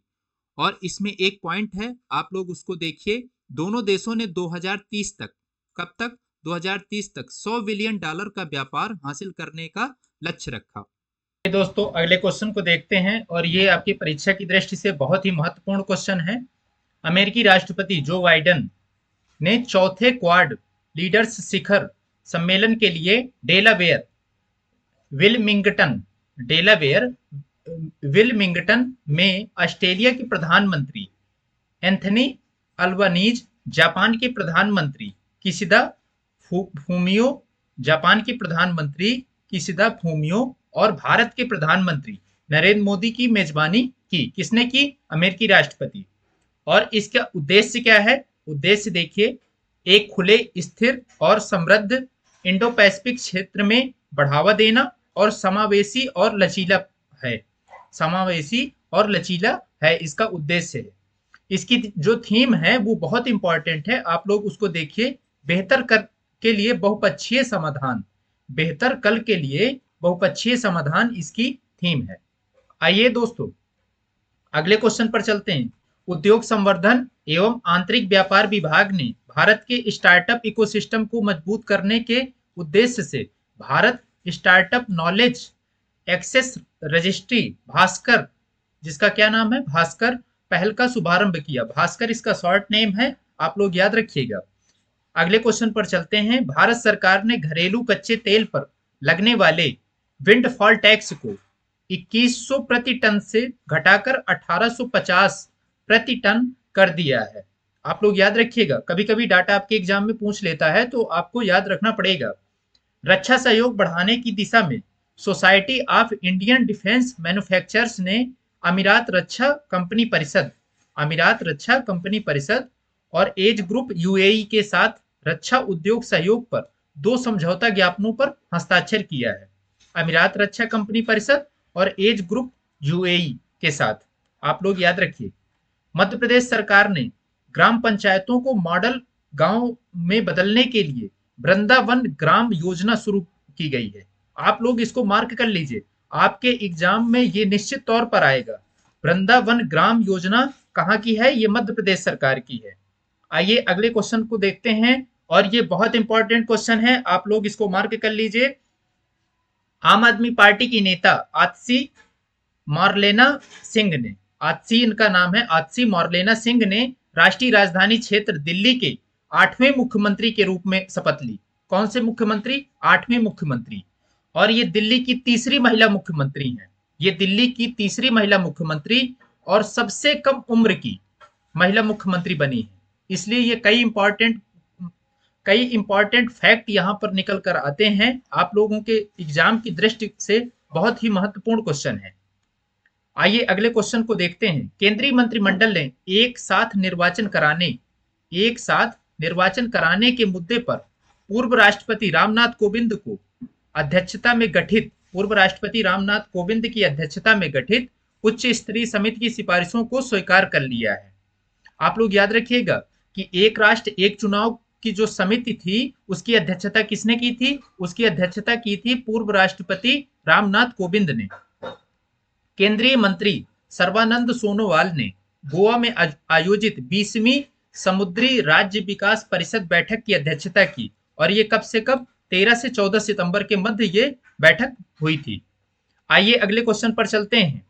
S1: और इसमें एक पॉइंट है, आप लोग उसको देखिए दोनों देशों ने 2030 तक, कब तक? 2030 तक $100 बिलियन का व्यापार हासिल करने का लक्ष्य रखा। दोस्तों अगले क्वेश्चन को देखते हैं और ये आपकी परीक्षा की दृष्टि से बहुत ही महत्वपूर्ण क्वेश्चन है। अमेरिकी राष्ट्रपति जो बाइडेन ने चौथे क्वाड लीडर्स शिखर सम्मेलन के लिए विलमिंगटन में ऑस्ट्रेलिया के प्रधानमंत्री एंथनी अल्बनीज, जापान के प्रधानमंत्री किशिदा फूमियो और भारत के प्रधानमंत्री नरेंद्र मोदी की मेजबानी की। किसने की? अमेरिकी राष्ट्रपति। और इसका उद्देश्य क्या है? उद्देश्य देखिए, एक खुले, स्थिर और समृद्ध इंडो पैसिफिक क्षेत्र में बढ़ावा देना और समावेशी और लचीला है इसका उद्देश्य है। इसकी जो थीम है वो बहुत इंपॉर्टेंट है, आप लोग उसको देखिए। बेहतर कल के लिए बहुपक्षीय समाधान इसकी थीम है। आइए दोस्तों अगले क्वेश्चन पर चलते हैं। उद्योग संवर्धन एवं आंतरिक व्यापार विभाग ने भारत के स्टार्टअप इकोसिस्टम को मजबूत करने के उद्देश्य से Bharat startup knowledge access registry Bhaskar, जिसका क्या नाम है? भास्कर पहल का शुभारंभ किया। भास्कर इसका शॉर्ट नेम है, आप लोग याद रखिएगा। अगले क्वेश्चन पर चलते हैं। भारत सरकार ने घरेलू कच्चे तेल पर लगने वाले विंडफॉल टैक्स को 2100 प्रति टन से घटाकर 1850 प्रति टन कर दिया है। आप लोग याद रखिएगा, कभी कभी डाटा आपके एग्जाम में पूछ लेता है तो आपको याद रखना पड़ेगा। रक्षा सहयोग बढ़ाने की दिशा में society of Indian defence manufacturers ने अमीरात रक्षा कंपनी परिषद और एज ग्रुप यूएई के साथ रक्षा उद्योग सहयोग पर 2 समझौता ज्ञापनों पर हस्ताक्षर किया है। अमीरात रक्षा कंपनी परिषद और एज ग्रुप यूएई के साथ, आप लोग याद रखिए। मध्य प्रदेश सरकार ने ग्राम पंचायतों को मॉडल गांव में बदलने के लिए वृंदावन ग्राम योजना शुरू की गई है। आप लोग इसको मार्क कर लीजिए, आपके एग्जाम में ये निश्चित तौर पर आएगा। वृंदावन ग्राम योजना कहाँ की है? ये मध्य प्रदेश सरकार की है। आइए अगले क्वेश्चन को देखते हैं और ये बहुत इंपॉर्टेंट क्वेश्चन है, आप लोग इसको मार्क कर लीजिए। आम आदमी पार्टी की नेता आतिशी मार्लेना सिंह ने राष्ट्रीय राजधानी क्षेत्र दिल्ली के 8वें मुख्यमंत्री के रूप में शपथ ली। कौन से मुख्यमंत्री? 8वें मुख्यमंत्री। और ये दिल्ली की तीसरी महिला मुख्यमंत्री हैं। ये दिल्ली की तीसरी महिला मुख्यमंत्री और सबसे कम उम्र की महिला मुख्यमंत्री बनी है। इसलिए ये कई इंपॉर्टेंट फैक्ट यहाँ पर निकल कर आते हैं, आप लोगों के एग्जाम की दृष्टि से बहुत ही महत्वपूर्ण क्वेश्चन है। आइए अगले क्वेश्चन को देखते हैं। केंद्रीय मंत्रिमंडल ने एक साथ निर्वाचन कराने के मुद्दे पर पूर्व राष्ट्रपति रामनाथ कोविंद की अध्यक्षता में गठित उच्च स्तरीय समिति की सिफारिशों को स्वीकार कर लिया है। आप लोग याद रखिएगा कि एक राष्ट्र एक चुनाव की जो समिति थी उसकी अध्यक्षता किसने की थी? उसकी अध्यक्षता की थी पूर्व राष्ट्रपति रामनाथ कोविंद ने। केंद्रीय मंत्री सर्बानंद सोनोवाल ने गोवा में आयोजित 20वीं समुद्री राज्य विकास परिषद बैठक की अध्यक्षता की और ये कब से कब? 13 से 14 सितंबर के मध्य ये बैठक हुई थी। आइए अगले क्वेश्चन पर चलते हैं।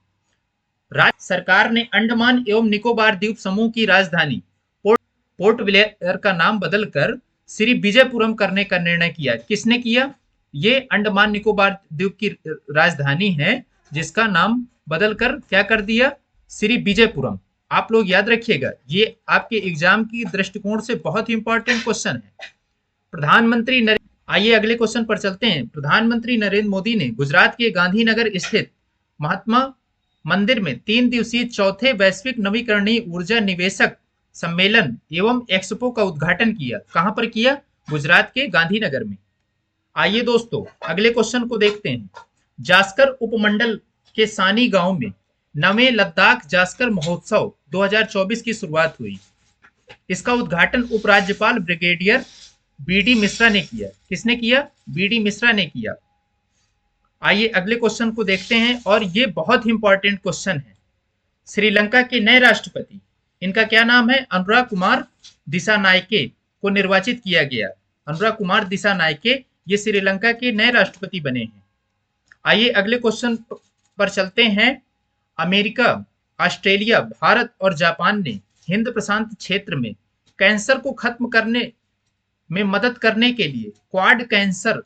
S1: राज्य सरकार ने अंडमान एवं निकोबार द्वीप समूह की राजधानी पोर्ट ब्लेयर का नाम बदलकर श्री विजयपुरम करने का निर्णय किया। किसने किया? ये अंडमान निकोबार द्वीप की राजधानी है जिसका नाम बदलकर क्या कर दिया? श्री विजयपुरम। आप लोग याद रखिएगा, ये आपके एग्जाम की दृष्टिकोण से बहुत ही इंपॉर्टेंट क्वेश्चन है। आइए अगले क्वेश्चन पर चलते हैं। प्रधानमंत्री नरेंद्र मोदी ने गुजरात के गांधीनगर स्थित महात्मा मंदिर में 3 दिवसीय चौथे वैश्विक नवीकरणीय ऊर्जा निवेशक सम्मेलन एवं एक्सपो का उद्घाटन किया। कहां पर किया? गुजरात के गांधीनगर में। आइए दोस्तों अगले क्वेश्चन को देखते हैं। जास्कर उपमंडल के सानी गांव में 9वें लद्दाख जास्कर महोत्सव 2024 की शुरुआत हुई। इसका उद्घाटन उपराज्यपाल ब्रिगेडियर बीडी मिश्रा ने किया। किसने किया? बीडी मिश्रा ने किया। आइए अगले क्वेश्चन को देखते हैं और ये बहुत ही इंपॉर्टेंट क्वेश्चन है। श्रीलंका के नए राष्ट्रपति इनका क्या नाम है? अनुराग कुमार दिसानायके को निर्वाचित किया गया। अनुराग कुमार दिसानायके ये श्रीलंका के नए राष्ट्रपति बने हैं। आइए अगले क्वेश्चन पर चलते हैं। अमेरिका, ऑस्ट्रेलिया, भारत और जापान ने हिंद प्रशांत क्षेत्र में कैंसर को खत्म करने में मदद करने के लिए क्वाड कैंसर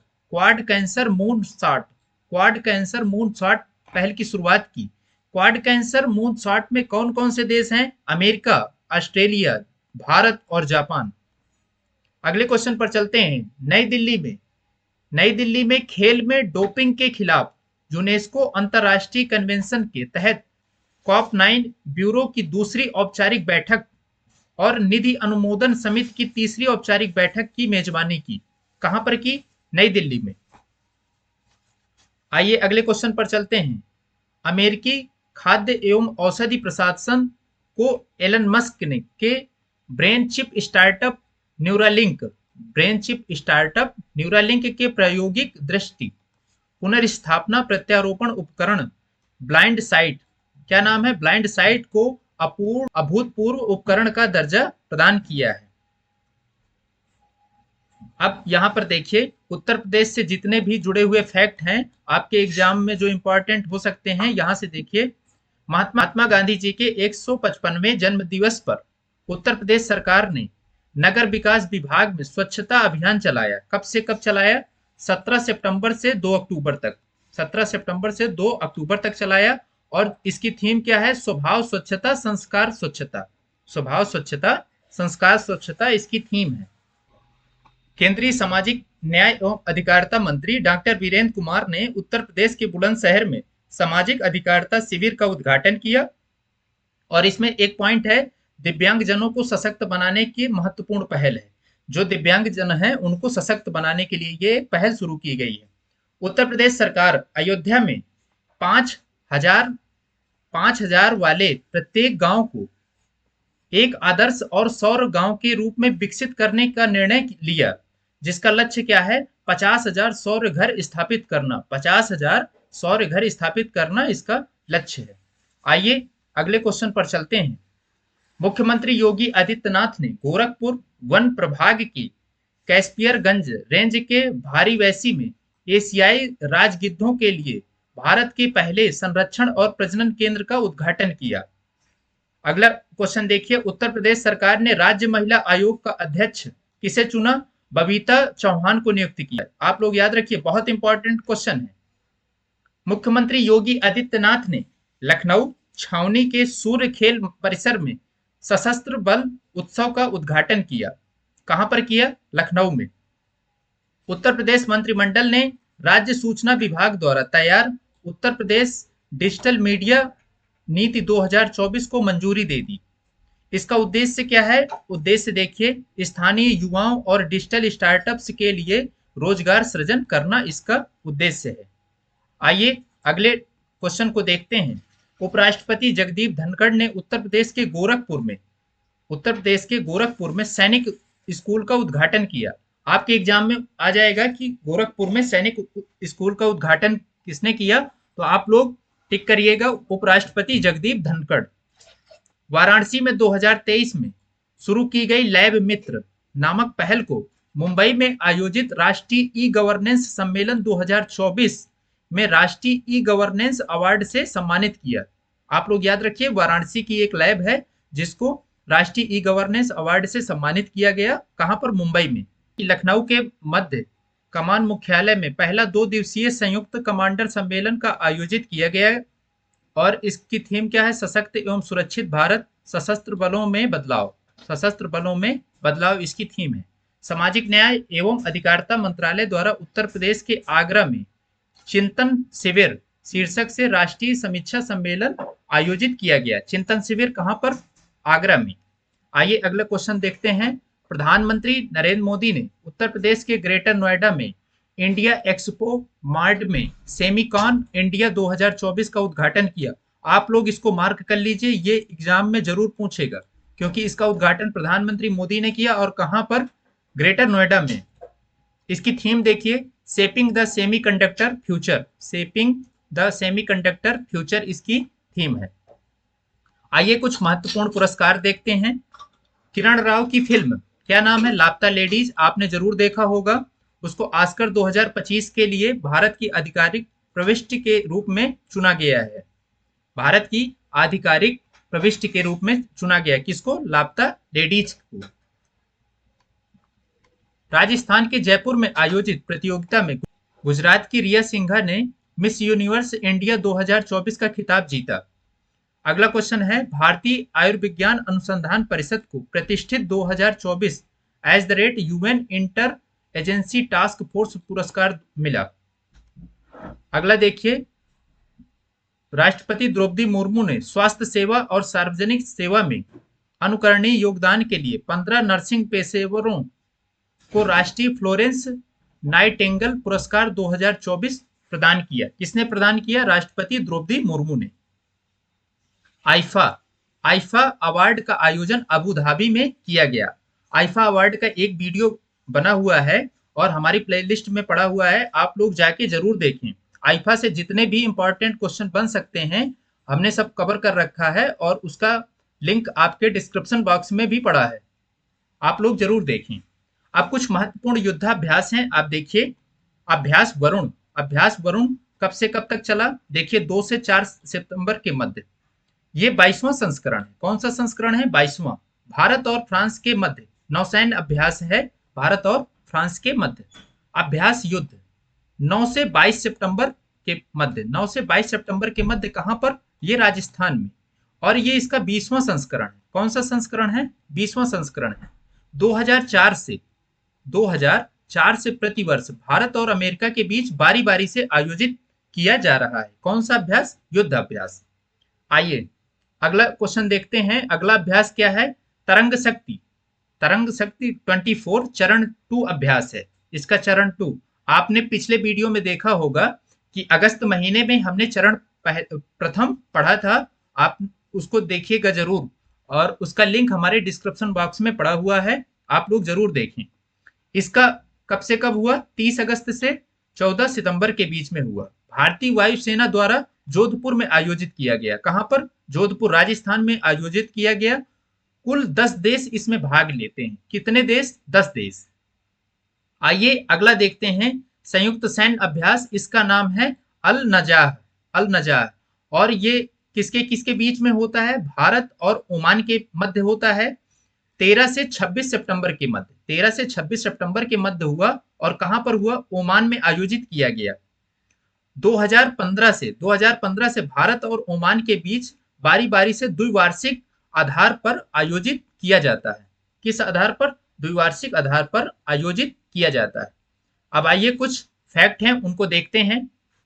S1: मून शॉट पहल की शुरुआत की। क्वाड कैंसर मून शॉट में कौन कौन से देश हैं? अमेरिका, ऑस्ट्रेलिया, भारत और जापान। अगले क्वेश्चन पर चलते हैं। नई दिल्ली में खेल में डोपिंग के खिलाफ यूनेस्को अंतर्राष्ट्रीय कन्वेंशन के तहत COP9 ब्यूरो की दूसरी औपचारिक बैठक और निधि अनुमोदन समिति की तीसरी औपचारिक बैठक की मेजबानी की। कहां पर की? नई दिल्ली में। आइए अगले क्वेश्चन पर चलते हैं। अमेरिकी खाद्य एवं औषधि प्रशासन को एलन मस्क ने के ब्रेन चिप स्टार्टअप न्यूरालिंक के प्रायोगिक दृष्टि पुनर्स्थापना प्रत्यारोपण उपकरण ब्लाइंड साइट, क्या नाम है? ब्लाइंड साइट को अभूतपूर्व उपकरण का दर्जा प्रदान किया है। अब यहां पर देखिए, उत्तर प्रदेश से जितने भी जुड़े हुए फैक्ट हैं आपके एग्जाम में जो इंपॉर्टेंट हो सकते हैं, यहां से देखिए। महात्मा गांधी जी के 155वें जन्म दिवस पर उत्तर प्रदेश सरकार ने नगर विकास विभाग में स्वच्छता अभियान चलाया। कब से कब चलाया? 17 सितंबर से 2 अक्टूबर तक। 17 सितंबर से 2 अक्टूबर तक चलाया। और इसकी थीम क्या है? स्वभाव स्वच्छता संस्कार स्वच्छता। स्वभाव स्वच्छता संस्कार स्वच्छता इसकी थीम है। केंद्रीय सामाजिक न्याय एवं अधिकारिता मंत्री डॉक्टर वीरेंद्र कुमार ने उत्तर प्रदेश के बुलंदशहर में सामाजिक अधिकारिता शिविर का उद्घाटन किया। और इसमें एक पॉइंट है, दिव्यांगजनों को सशक्त बनाने की महत्वपूर्ण पहल है। जो दिव्यांगजन हैं उनको सशक्त बनाने के लिए ये पहल शुरू की गई है। उत्तर प्रदेश सरकार अयोध्या में 5,000 वाले प्रत्येक गांव को एक आदर्श और सौर गांव के रूप में विकसित करने का निर्णय लिया, जिसका लक्ष्य क्या है? 50,000 सौर घर स्थापित करना। 50,000 सौर घर स्थापित करना इसका लक्ष्य है। आइए अगले क्वेश्चन पर चलते हैं। मुख्यमंत्री योगी आदित्यनाथ ने गोरखपुर वन प्रभाग की कैस्पियरगंज रेंज के भारी वैसी में एशियाई राजगिद्धों के लिए भारत के पहले संरक्षण और प्रजनन केंद्र का उद्घाटन किया। अगला क्वेश्चन देखिए। उत्तर प्रदेश सरकार ने राज्य महिला आयोग का अध्यक्ष किसे चुना? बबीता चौहान को नियुक्त किया। आप लोग याद रखिए, बहुत इंपॉर्टेंट क्वेश्चन है। मुख्यमंत्री योगी आदित्यनाथ ने लखनऊ छावनी के सूर्य खेल परिसर में सशस्त्र बल उत्सव का उद्घाटन किया। कहां पर किया? लखनऊ में। उत्तर प्रदेश मंत्रिमंडल ने राज्य सूचना विभाग द्वारा तैयार उत्तर प्रदेश डिजिटल मीडिया नीति 2024 को मंजूरी दे दी। इसका उद्देश्य क्या है? उद्देश्य देखिए, स्थानीय युवाओं और डिजिटल स्टार्टअप्स के लिए रोजगार सृजन करना इसका उद्देश्य है। आइए अगले क्वेश्चन को देखते हैं। उपराष्ट्रपति जगदीप धनखड़ ने उत्तर प्रदेश के गोरखपुर में सैनिक स्कूल का उद्घाटन किया। आपके एग्जाम में आ जाएगा कि गोरखपुर में सैनिक स्कूल का उद्घाटन किसने किया, तो आप लोग टिक करिएगा, उपराष्ट्रपति जगदीप धनखड़। वाराणसी में 2023 में शुरू की गई लैब मित्र नामक पहल को मुंबई में आयोजित राष्ट्रीय ई गवर्नेंस सम्मेलन 2024 में राष्ट्रीय ई गवर्नेंस अवार्ड से सम्मानित किया। आप लोग याद रखिए, वाराणसी की एक लैब है जिसको राष्ट्रीय ई गवर्नेंस अवार्ड से सम्मानित किया गया। कहां पर? मुंबई में। लखनऊ के मध्य कमान मुख्यालय में पहला 2 दिवसीय संयुक्त कमांडर सम्मेलन का आयोजित किया गया है। और इसकी थीम क्या है? सशक्त एवं सुरक्षित भारत, सशस्त्र बलों में बदलाव इसकी थीम है। सामाजिक न्याय एवं अधिकारिता मंत्रालय द्वारा उत्तर प्रदेश के आगरा में चिंतन शिविर शीर्षक से राष्ट्रीय समीक्षा सम्मेलन आयोजित किया गया। चिंतन शिविर कहां पर? आगरा में। आइए अगला क्वेश्चन देखते हैं। प्रधानमंत्री नरेंद्र मोदी ने उत्तर प्रदेश के ग्रेटर नोएडा में इंडिया एक्सपो मार्ट में सेमिकॉन इंडिया 2024 का उद्घाटन किया। आप लोग इसको मार्क कर लीजिए, ये एग्जाम में जरूर पूछेगा, क्योंकि इसका उद्घाटन प्रधानमंत्री मोदी ने किया। और कहां पर? ग्रेटर नोएडा में। इसकी थीम देखिए, shaping the semiconductor future. Shaping the semiconductor future इसकी थीम है। आइए कुछ महत्वपूर्ण पुरस्कार देखते हैं। किरण राव की फिल्म क्या नाम है? लापता लेडीज, आपने जरूर देखा होगा। उसको ऑस्कर 2025 के लिए भारत की आधिकारिक प्रविष्टि के रूप में चुना गया है। भारत की आधिकारिक प्रविष्टि के रूप में चुना गया किसको? लापता लेडीज को। राजस्थान के जयपुर में आयोजित प्रतियोगिता में गुजरात की रिया सिंघा ने मिस यूनिवर्स इंडिया 2024 का खिताब जीता। अगला क्वेश्चन है, भारतीय आयुर्विज्ञान अनुसंधान परिषद को प्रतिष्ठित 2024 UN inter agency task force पुरस्कार मिला। अगला देखिए, राष्ट्रपति द्रौपदी मुर्मू ने स्वास्थ्य सेवा और सार्वजनिक सेवा में अनुकरणीय योगदान के लिए 15 नर्सिंग पेशेवरों को राष्ट्रीय फ्लोरेंस नाइटिंगेल पुरस्कार 2024 प्रदान किया। किसने प्रदान किया? राष्ट्रपति द्रौपदी मुर्मू ने। आईफा अवार्ड का आयोजन अबू धाबी में किया गया। आईफा अवार्ड का एक वीडियो बना हुआ है और हमारी प्लेलिस्ट में पड़ा हुआ है, आप लोग जाके जरूर देखें। आईफा से जितने भी इंपॉर्टेंट क्वेश्चन बन सकते हैं हमने सब कवर कर रखा है और उसका लिंक आपके डिस्क्रिप्शन बॉक्स में भी पड़ा है, आप लोग जरूर देखें। अब कुछ महत्वपूर्ण युद्धाभ्यास हैं, आप देखिए। अभ्यास वरुण कब से कब तक चला? देखिए 2 से 4 सितंबर के मध्य। ये 22वां संस्करण है। कौन सा संस्करण है? 22वां। भारत और फ्रांस के मध्य नौसैन्य अभ्यास है। भारत और फ्रांस के मध्य अभ्यास युद्ध 9 से 22 सितंबर के मध्य। 9 से 22 सितंबर के मध्य कहां पर? ये राजस्थान में। और ये इसका 20वां संस्करण है। कौन सा संस्करण है? 20वां संस्करण है। 2004 से प्रतिवर्ष भारत और अमेरिका के बीच बारी बारी से आयोजित किया जा रहा है। कौन सा अभ्यास? युद्ध अभ्यास। आइए अगला क्वेश्चन देखते हैं। अगला अभ्यास क्या है? तरंग शक्ति 24 चरण 2 अभ्यास है। इसका चरण 2 आपने पिछले वीडियो में देखा होगा कि अगस्त महीने में हमने चरण प्रथम पढ़ा था, आप उसको देखिएगा जरूर और उसका लिंक हमारे डिस्क्रिप्शन बॉक्स में पड़ा हुआ है, आप लोग जरूर देखें। इसका कब से कब हुआ? 30 अगस्त से 14 सितंबर के बीच में हुआ। भारतीय वायुसेना द्वारा जोधपुर में आयोजित किया गया। कहां पर? जोधपुर राजस्थान में आयोजित किया गया। कुल 10 देश इसमें भाग लेते हैं। कितने देश? 10 देश। आइए अगला देखते हैं, संयुक्त सैन्य अभ्यास। इसका नाम है अल नजाह और ये किसके किसके बीच में होता है? भारत और ओमान के मध्य होता है। 13 से 26 सितंबर के मध्य। 13 से 26 सितंबर के मध्य हुआ और कहां पर हुआ? ओमान में आयोजित किया गया। 2015 से भारत और ओमान के बीच बारी बारी से द्विवार्षिक आधार पर आयोजित किया जाता है। किस आधार पर? द्विवार्षिक आधार पर आयोजित किया जाता है। अब आइए कुछ फैक्ट हैं उनको देखते हैं।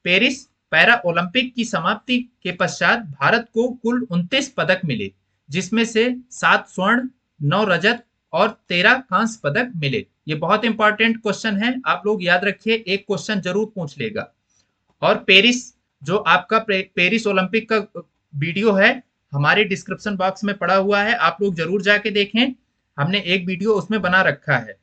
S1: पेरिस पैरा ओलंपिक की समाप्ति के पश्चात भारत को कुल 29 पदक मिले, जिसमें से 7 स्वर्ण, 9 रजत और 13 कांस्य पदक मिले। ये बहुत इंपॉर्टेंट क्वेश्चन है, आप लोग याद रखिए, एक क्वेश्चन जरूर पूछ लेगा। और पेरिस, जो आपका पेरिस ओलंपिक का वीडियो है हमारे डिस्क्रिप्शन बॉक्स में पड़ा हुआ है, आप लोग जरूर जाके देखें, हमने एक वीडियो उसमें बना रखा है।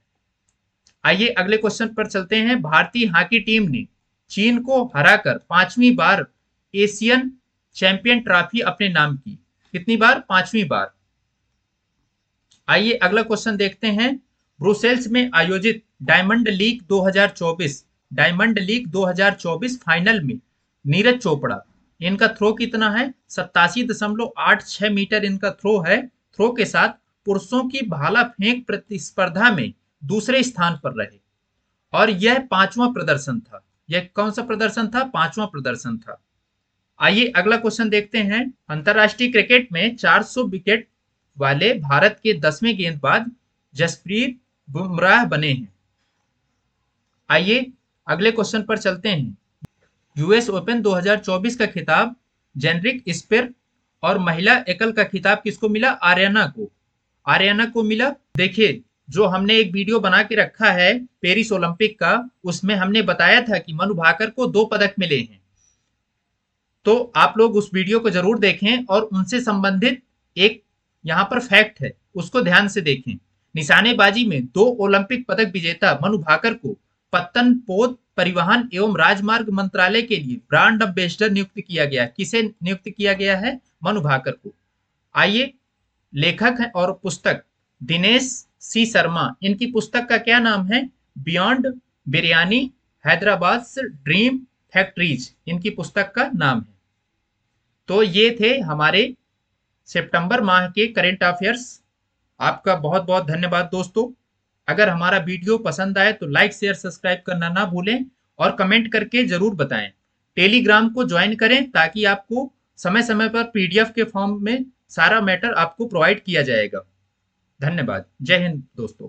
S1: आइए अगले क्वेश्चन पर चलते हैं। भारतीय हॉकी टीम ने चीन को हराकर 5वीं बार एशियन चैंपियन ट्रॉफी अपने नाम की। कितनी बार? 5वीं बार। आइए अगला क्वेश्चन देखते हैं। ब्रुसेल्स में आयोजित डायमंड लीग 2024 फाइनल में नीरज चोपड़ा, इनका थ्रो कितना है? 87.86 मीटर इनका थ्रो है। थ्रो के साथ पुरुषों की भाला फेंक प्रतिस्पर्धा में दूसरे स्थान पर रहे और यह 5वां प्रदर्शन था। यह कौन सा प्रदर्शन था? 5वां प्रदर्शन था। आइए अगला क्वेश्चन देखते हैं। अंतरराष्ट्रीय क्रिकेट में 400 विकेट वाले भारत के 10वें गेंदबाज जसप्रीत बुमराह बने हैं। आइए अगले क्वेश्चन पर चलते हैं। यूएस ओपन 2024 का खिताब जेनरिक स्पियर और महिला एकल का खिताब किसको मिला? आर्याना को मिला। देखिए जो हमने एक वीडियो बना के रखा है पेरिस ओलंपिक का, उसमें हमने बताया था कि मनु भाकर को 2 पदक मिले हैं, तो आप लोग उस वीडियो को जरूर देखें और उनसे संबंधित एक यहाँ पर फैक्ट है उसको ध्यान से देखें। निशानेबाजी में 2 ओलंपिक पदक विजेता मनु भाकर को पत्तन पोत परिवहन एवं राजमार्ग मंत्रालय के लिए ब्रांड एम्बेसडर नियुक्त किया गया। किसे नियुक्त किया गया है? मनु भाकर को। आइए, लेखक है और पुस्तक दिनेश सी शर्मा, इनकी पुस्तक का क्या नाम है? Beyond biryani Hyderabad dream factories, इनकी पुस्तक का नाम है। तो ये थे हमारे सितंबर माह के करेंट अफेयर्स। आपका बहुत बहुत धन्यवाद दोस्तों। अगर हमारा वीडियो पसंद आए तो लाइक शेयर सब्सक्राइब करना ना भूलें और कमेंट करके जरूर बताएं। टेलीग्राम को ज्वाइन करें ताकि आपको समय समय पर पीडीएफ के फॉर्म में सारा मैटर आपको प्रोवाइड किया जाएगा। धन्यवाद। जय हिंद दोस्तों।